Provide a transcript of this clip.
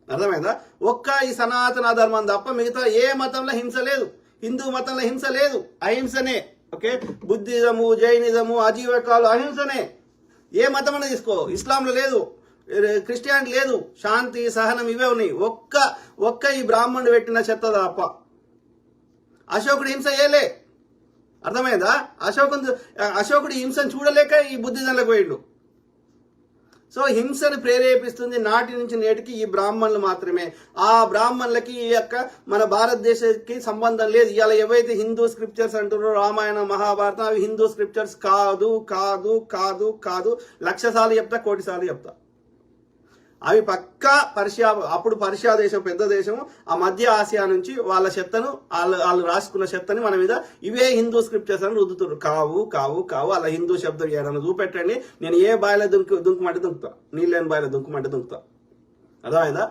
అర్థమైందా? ఒక్క ఈ సనాతన ధర్మం తప్ప మిగతా ఏ మతంలో హింస లేదు. హిందూ మతంలో హింస లేదు, అహింసనే. ఓకే, బుద్ధిజము, జైనిజము, అజీవకాలు అహింసనే. ఏ మతం అనేది తీసుకో, ఇస్లాంలో లేదు, క్రిస్టియానిటీ లేదు. శాంతి, సహనం ఇవే ఉన్నాయి. ఒక్క ఈ బ్రాహ్మణుడు పెట్టిన చెత్త తప్ప. అశోకుడు హింస ఏలే. అర్థమైందా? అశోకుడు హింసను చూడలేక ఈ బుద్ధిజంలోకి పోయిండు. సో హింసను ప్రేరేపిస్తుంది నాటి నుంచి నేటికి ఈ బ్రాహ్మణులు మాత్రమే. ఆ బ్రాహ్మణులకి ఈ యొక్క మన భారతదేశానికి సంబంధం లేదు. ఇవాళ ఏవైతే హిందూ స్క్రిప్చర్స్ అంటారో, రామాయణ మహాభారతం, అవి హిందూ స్క్రిప్చర్స్ కాదు కాదు కాదు కాదు. 1,00,000 సార్లు చెప్తా, 1,00,00,000 సార్లు చెప్తా. అవి పక్కా అప్పుడు పర్షియా దేశం పెద్ద దేశం, ఆ మధ్య ఆసియా నుంచి వాళ్ళ చెత్తను వాళ్ళు రాసుకున్న చెత్తని మన మీద ఇవే హిందూ స్క్రిప్చర్స్ అని రుద్దుతున్నారు. కావు కావు కావు. అలా హిందూ శబ్దం ఏదైనా చూపెట్టండి, నేను ఏ బాయిలో దుంకుమంటే దుంకుతా, నీళ్ళని బాయిలో దుంకుమంటే దుంకుతా. అర్థమైందా?